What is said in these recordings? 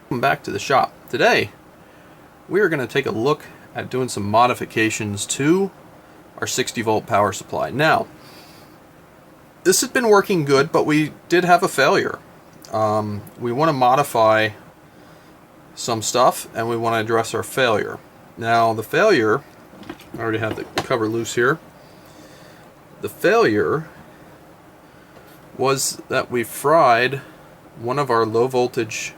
Welcome back to the shop. Today we are going to take a look at doing some modifications to our 60 volt power supply. Now this has been working good, but we did have a failure. We want to modify some stuff and we want to address our failure. Now the failure, I already have the cover loose here. The failure was that we fried one of our low voltage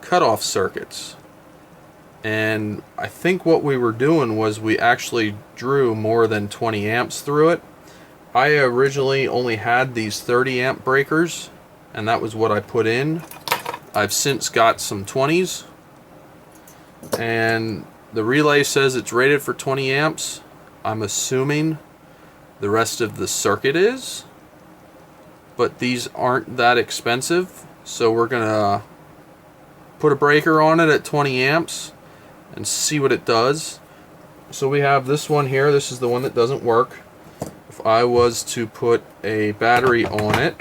cutoff circuits, and I think what we were doing was we actually drew more than 20 amps through it. I originally only had these 30 amp breakers and that was what I put in. I've since got some 20s and the relay says it's rated for 20 amps. I'm assuming the rest of the circuit is, but these aren't that expensive, so we're gonna put a breaker on it at 20 amps and see what it does. So we have this one here. This is the one that doesn't work. If I was to put a battery on it,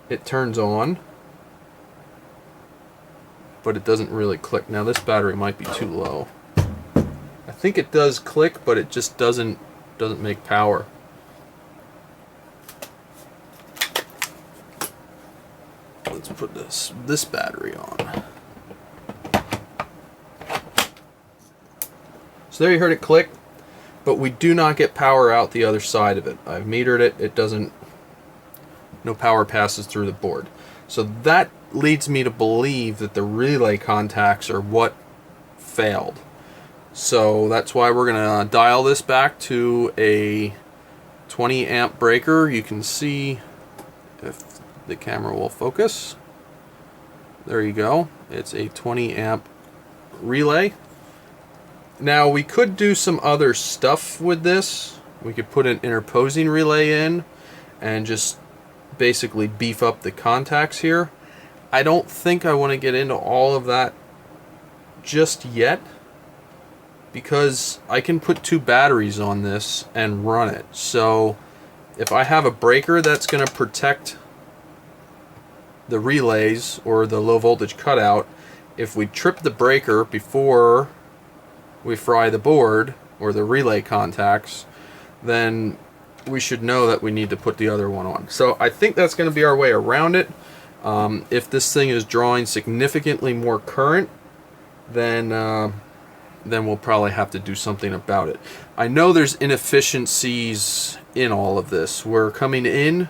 it turns on, but it doesn't really click. Now this battery might be too low. I think it does click, but it just doesn't make power. Let's put this battery on. So there you heard it click, but we do not get power out the other side of it. I've metered it. It doesn't, no power passes through the board. So that leads me to believe that the relay contacts are what failed. So that's why we're gonna dial this back to a 20 amp breaker. You can see if the camera will focus. There you go. It's a 20 amp relay. Now we could do some other stuff with this. We could put an interposing relay in and just basically beef up the contacts here. I don't think I want to get into all of that just yet, because I can put 2 batteries on this and run it. So if I have a breaker that's going to protect the relays or the low voltage cutout, if we trip the breaker before we fry the board or the relay contacts, then we should know that we need to put the other one on. So I think that's going to be our way around it. If this thing is drawing significantly more current, then we'll probably have to do something about it. I know there's inefficiencies in all of this. We're coming in,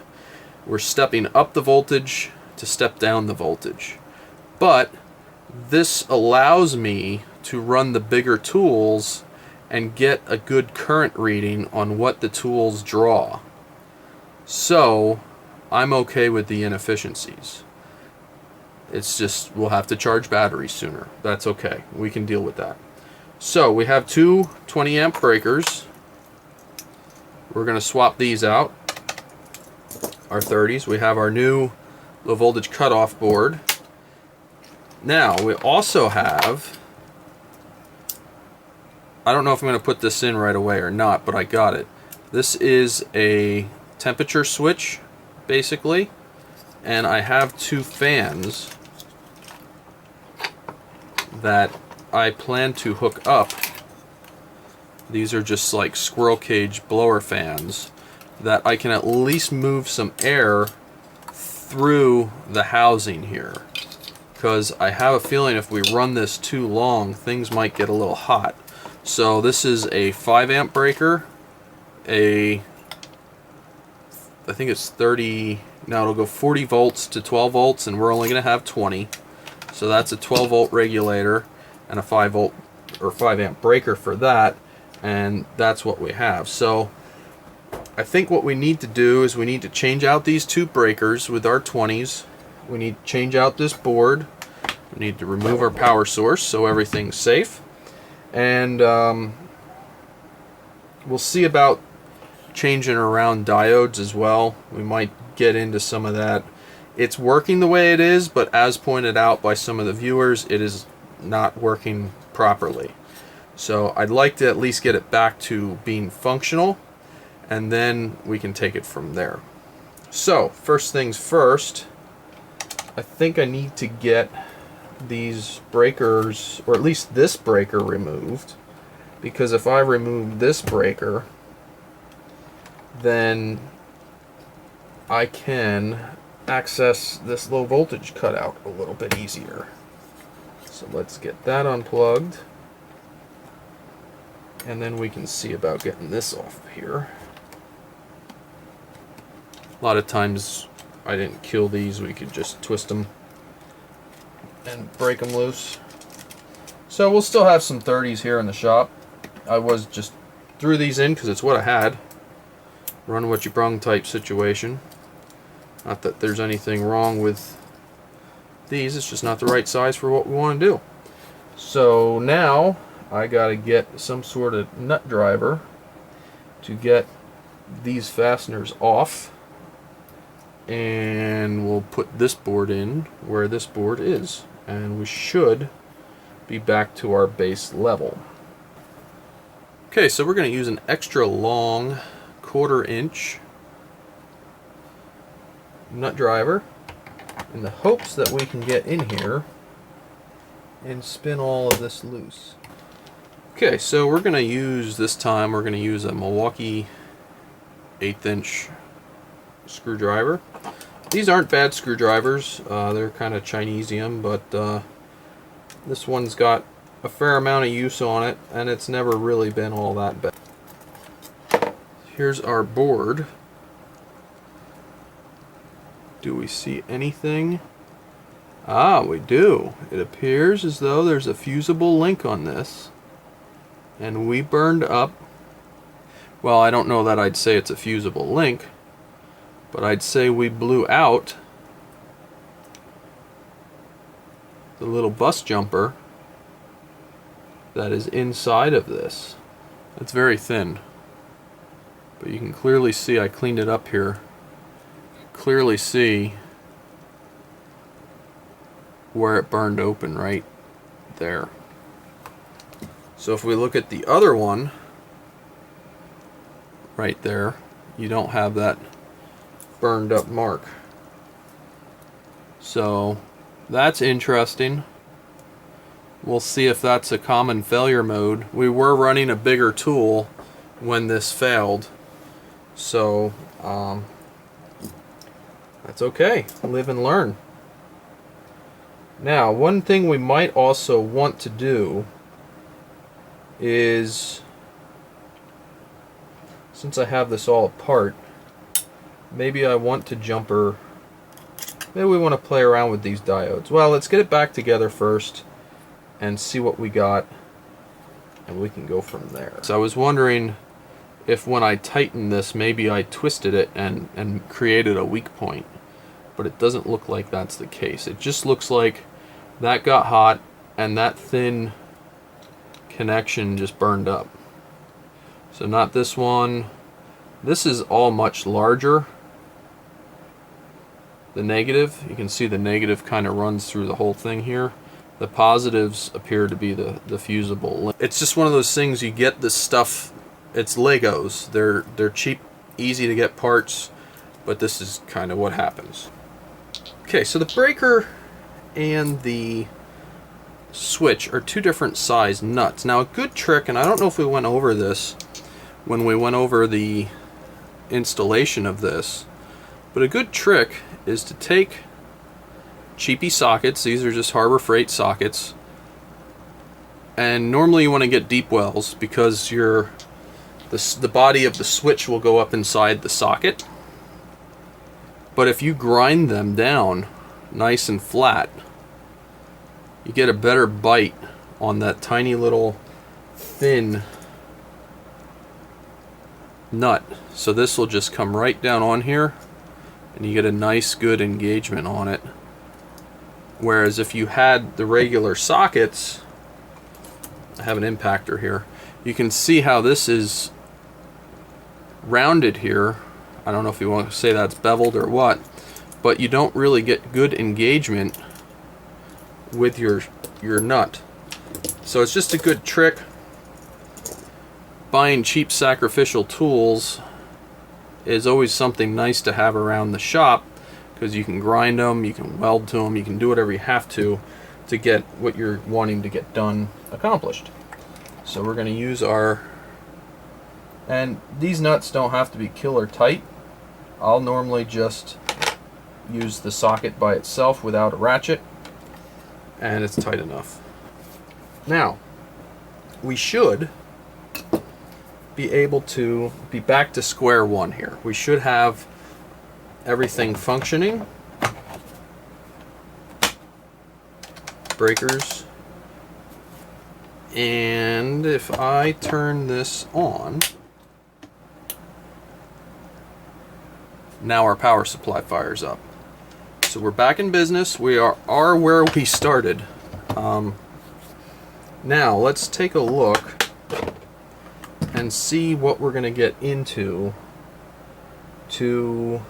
we're stepping up the voltage to step down the voltage. But this allows me to run the bigger tools and get a good current reading on what the tools draw. So I'm okay with the inefficiencies. It's just we'll have to charge batteries sooner. That's okay. We can deal with that. So we have 2 20 amp breakers. We're going to swap these out. Our 30s. We have our new low voltage cutoff board. Now we also have, I don't know if I'm going to put this in right away or not, but I got it. This is a temperature switch basically, and I have 2 fans that I plan to hook up. These are just like squirrel cage blower fans that I can at least move some air through the housing here, because I have a feeling if we run this too long, things might get a little hot. So this is a 5 amp breaker, I think it's 30, now it'll go 40 volts to 12 volts, and we're only going to have 20. So that's a 12 volt regulator and a 5 volt or 5 amp breaker for that, and that's what we have. So I think what we need to do is we need to change out these 2 breakers with our 20s. We need to change out this board. We need to remove our power source so everything's safe. And we'll see about changing around diodes as well. We might get into some of that. It's working the way it is, but as pointed out by some of the viewers, it is not working properly. So I'd like to at least get it back to being functional, and then we can take it from there. So, first things first, I think I need to get these breakers, or at least this breaker, removed. Because if I remove this breaker, then I can access this low voltage cutout a little bit easier. So let's get that unplugged. And then we can see about getting this off here. A lot of times I didn't kill these, we could just twist them and break them loose. So we'll still have some 30s here in the shop. I was just threw these in because it's what I had. Run what you brung type situation. Not that there's anything wrong with these, it's just not the right size for what we want to do. So now I gotta get some sort of nut driver to get these fasteners off, and we'll put this board in where this board is, and we should be back to our base level. Okay, so we're going to use an extra long 1/4 inch nut driver in the hopes that we can get in here and spin all of this loose. Okay, so we're going to use, this time we're going to use a Milwaukee 1/8 inch screwdriver. These aren't bad screwdrivers, they're kind of Chinesium, but this one's got a fair amount of use on it, and it's never really been all that bad. Here's our board. Do we see anything? Ah, we do. It appears as though there's a fusible link on this, and we burned up, well, I don't know that I'd say it's a fusible link, but I'd say we blew out the little bus jumper that is inside of this. It's very thin, but you can clearly see, I cleaned it up here, clearly see where it burned open right there. So if we look at the other one right there, you don't have that burned up mark. So that's interesting. We'll see if that's a common failure mode. We were running a bigger tool when this failed, so that's okay. Live and learn. Now, one thing we might also want to do is, since I have this all apart, maybe I want to jumper, maybe we want to play around with these diodes. Well, let's get it back together first and see what we got, and we can go from there. So I was wondering if when I tightened this, maybe I twisted it and created a weak point, but it doesn't look like that's the case. It just looks like that got hot and that thin connection just burned up. So not this one. This is all much larger. The negative, you can see the negative kind of runs through the whole thing here. The positives appear to be the fusible. It's just one of those things, you get this stuff, it's Legos. They're cheap, easy to get parts, but this is kind of what happens. Okay, so the breaker and the switch are two different size nuts. Now a good trick, and I don't know if we went over this when we went over the installation of this, but a good trick is to take cheapy sockets, these are just Harbor Freight sockets, and normally you want to get deep wells because the body of the switch will go up inside the socket, but if you grind them down nice and flat, you get a better bite on that tiny little thin nut. So this will just come right down on here and you get a nice good engagement on it. Whereas if you had the regular sockets, I have an impactor here, you can see how this is rounded here. I don't know if you want to say that's beveled or what, but you don't really get good engagement with your nut. So it's just a good trick. Buying cheap sacrificial tools is always something nice to have around the shop, because you can grind them, you can weld to them, you can do whatever you have to get what you're wanting to get done accomplished. So we're going to use our, and these nuts don't have to be killer tight. I'll normally just use the socket by itself without a ratchet, and it's tight enough. Now, we should be able to be back to square one here. We should have everything functioning. Breakers. And if I turn this on, now our power supply fires up. So we're back in business. We are where we started. Now let's take a look and see what we're going to get into to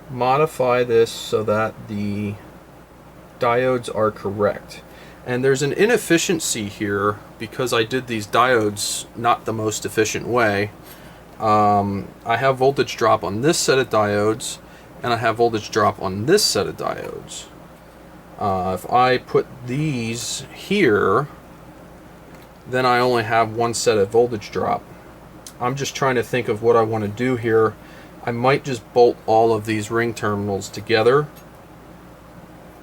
modify this so that the diodes are correct. And there's an inefficiency here because I did these diodes not the most efficient way. I have voltage drop on this set of diodes, and I have voltage drop on this set of diodes. If I put these here, then I only have one set of voltage drop. I'm just trying to think of what I want to do here. I might just bolt all of these ring terminals together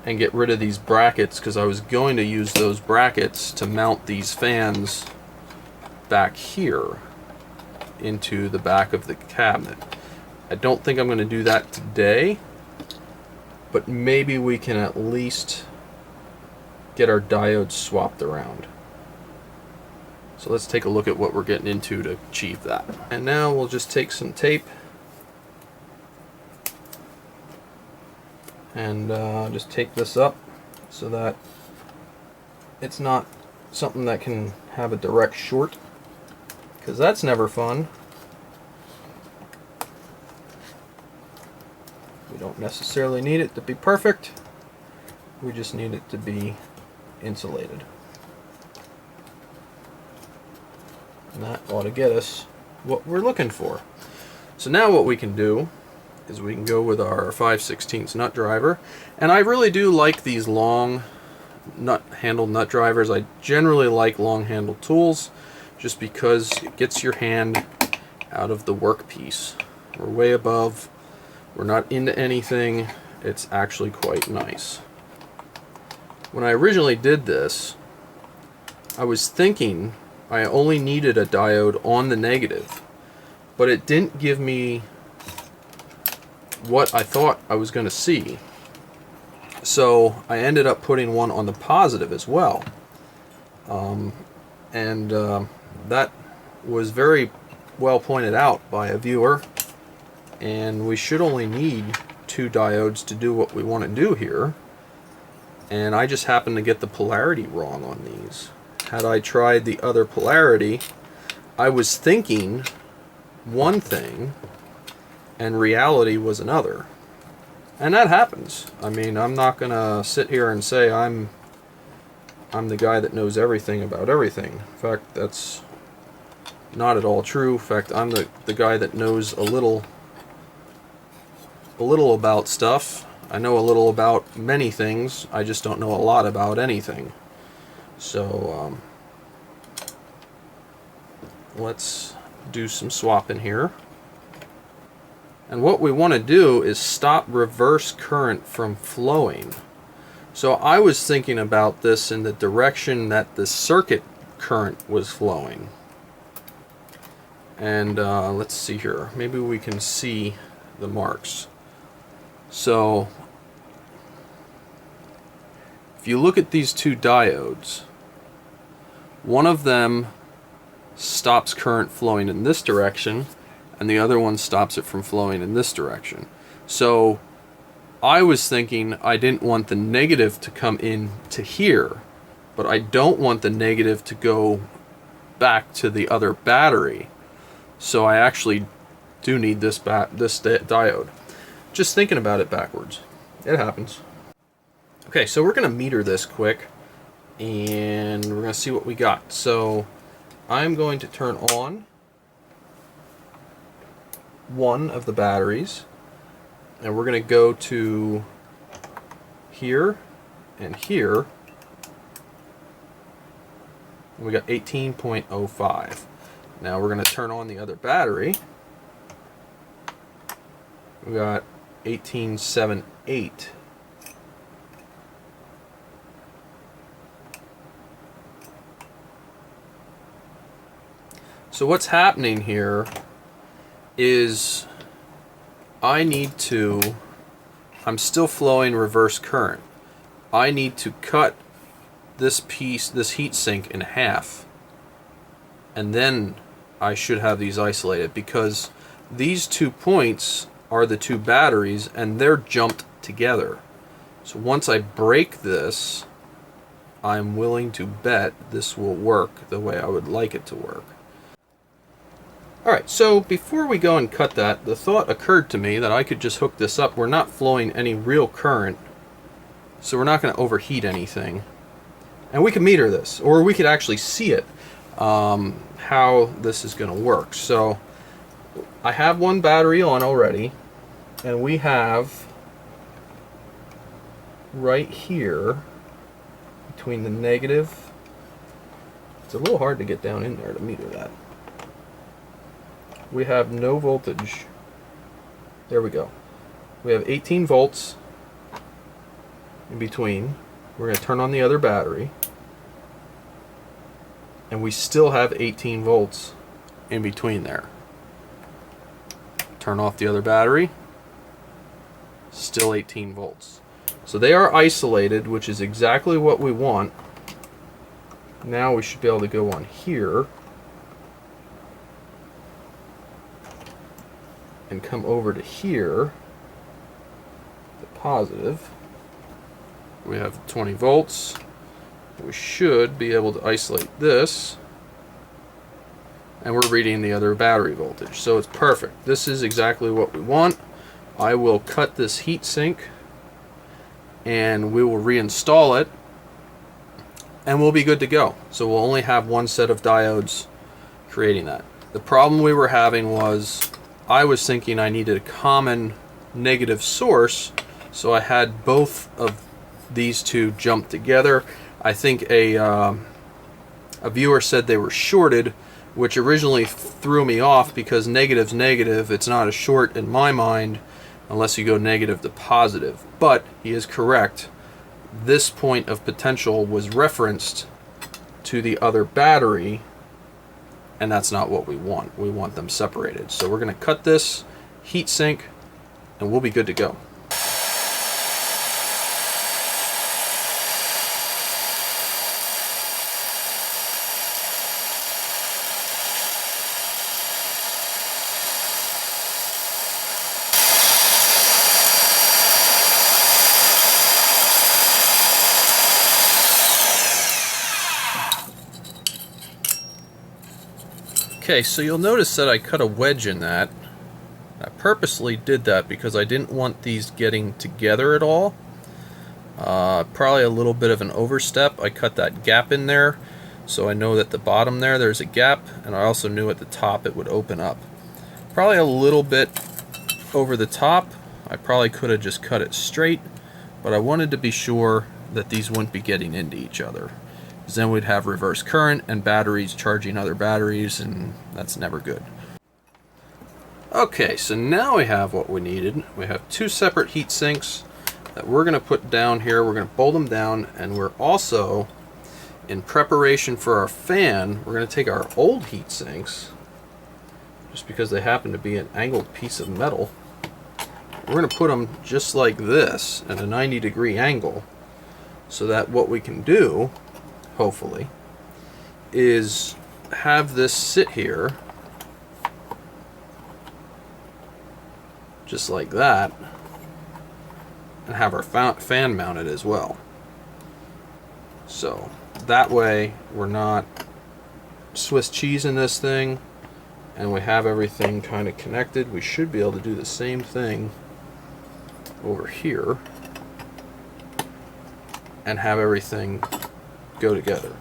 and get rid of these brackets, because I was going to use those brackets to mount these fans back here into the back of the cabinet. I don't think I'm going to do that today, but maybe we can at least get our diodes swapped around. So let's take a look at what we're getting into to achieve that. And now we'll just take some tape and just tape this up so that it's not something that can have a direct short, because that's never fun. We don't necessarily need it to be perfect, we just need it to be insulated. And that ought to get us what we're looking for. So now what we can do is we can go with our 5/16 nut driver, and I really do like these long handled nut drivers. I generally like long handled tools just because it gets your hand out of the workpiece. We're way above, we're not into anything, it's actually quite nice. When I originally did this, I was thinking I only needed a diode on the negative, but it didn't give me what I thought I was going to see. So I ended up putting one on the positive as well. That was very well pointed out by a viewer, and we should only need 2 diodes to do what we want to do here. And I just happened to get the polarity wrong on these. Had I tried the other polarity, I was thinking one thing and reality was another. And that happens. I mean, I'm not gonna sit here and say I'm the guy that knows everything about everything. In fact, that's not at all true. In fact, I'm the guy that knows a little about stuff. I know a little about many things, I just don't know a lot about anything. So let's do some swapping here. And what we want to do is stop reverse current from flowing. So I was thinking about this in the direction that the circuit current was flowing. And let's see here, maybe we can see the marks. So if you look at these 2 diodes, one of them stops current flowing in this direction, and the other one stops it from flowing in this direction. So I was thinking I didn't want the negative to come in to here, but I don't want the negative to go back to the other battery. So I actually do need this diode. Just thinking about it backwards. It happens. Okay, so we're going to meter this quick, and we're going to see what we got. So I'm going to turn on one of the batteries, and we're going to go to here and here. We got 18.05. Now we're going to turn on the other battery. We got 18.78. So what's happening here is I'm still flowing reverse current. I need to cut this heat sink in half, and then I should have these isolated, because these 2 points are the 2 batteries and they're jumped together. So once I break this, I'm willing to bet this will work the way I would like it to work. Alright, so before we go and cut that, the thought occurred to me that I could just hook this up. We're not flowing any real current, so we're not going to overheat anything. And we can meter this, or we could actually see it, how this is going to work. So I have one battery on already, and we have right here between the negative, it's a little hard to get down in there to meter that. We have no voltage. There we go. We have 18 volts in between. We're going to turn on the other battery, and we still have 18 volts in between there. Turn off the other battery, still 18 volts. So they are isolated, which is exactly what we want. Now we should be able to go on here and come over to here, the positive. We have 20 volts. We should be able to isolate this, and we're reading the other battery voltage, so it's perfect. This is exactly what we want. I will cut this heat sink and we will reinstall it, and we'll be good to go. So we'll only have one set of diodes creating that. The problem we were having was I was thinking I needed a common negative source, so I had both of these two jump together. I think a viewer said they were shorted, which originally threw me off, because negative's negative. It's not a short in my mind unless you go negative to positive. But he is correct. This point of potential was referenced to the other battery, and that's not what we want. We want them separated. So we're going to cut this heat sink, and we'll be good to go. Okay, so you'll notice that I cut a wedge in that. I purposely did that because I didn't want these getting together at all. Probably a little bit of an overstep. I cut that gap in there, so I know that at the bottom there's a gap, and I also knew at the top it would open up. Probably a little bit over the top. I probably could have just cut it straight, but I wanted to be sure that these wouldn't be getting into each other. Then we'd have reverse current and batteries charging other batteries, and that's never good. Okay, so now we have what we needed. We have two separate heat sinks that we're going to put down here. We're going to bolt them down, and we're also, in preparation for our fan, we're going to take our old heat sinks, just because they happen to be an angled piece of metal. We're going to put them just like this at a 90-degree angle, so that what we can do, hopefully, is have this sit here just like that, and have our fan mounted as well. So that way we're not Swiss cheese in this thing, and we have everything kind of connected. We should be able to do the same thing over here and have everything go together.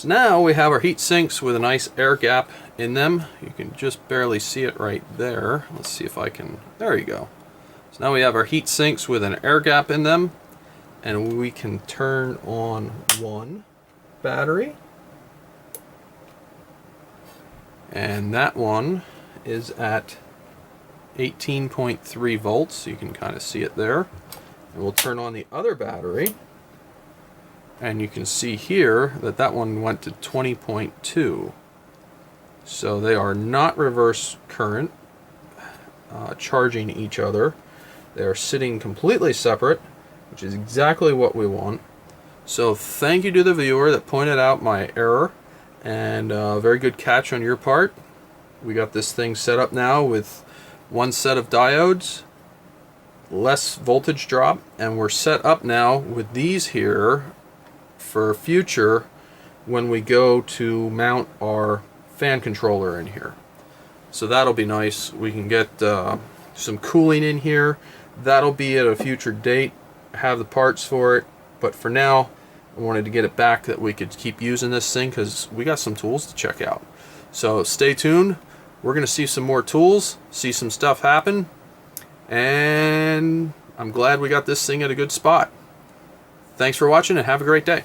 So now we have our heat sinks with a nice air gap in them. You can just barely see it right there. Let's see if I can, there you go. So now we have our heat sinks with an air gap in them, and we can turn on one battery. And that one is at 18.3 volts, so you can kind of see it there. And we'll turn on the other battery, and you can see here that that one went to 20.2. So they are not reverse current charging each other. They are sitting completely separate, which is exactly what we want. So thank you to the viewer that pointed out my error, and very good catch on your part. We got this thing set up now with one set of diodes, less voltage drop, and we're set up now with these here for future when we go to mount our fan controller in here. So that'll be nice. We can get some cooling in here. That'll be at a future date. I have the parts for it, but for now I wanted to get it back that we could keep using this thing because we got some tools to check out. So stay tuned. We're going to see some more tools, see some stuff happen, and I'm glad we got this thing at a good spot. Thanks for watching and have a great day.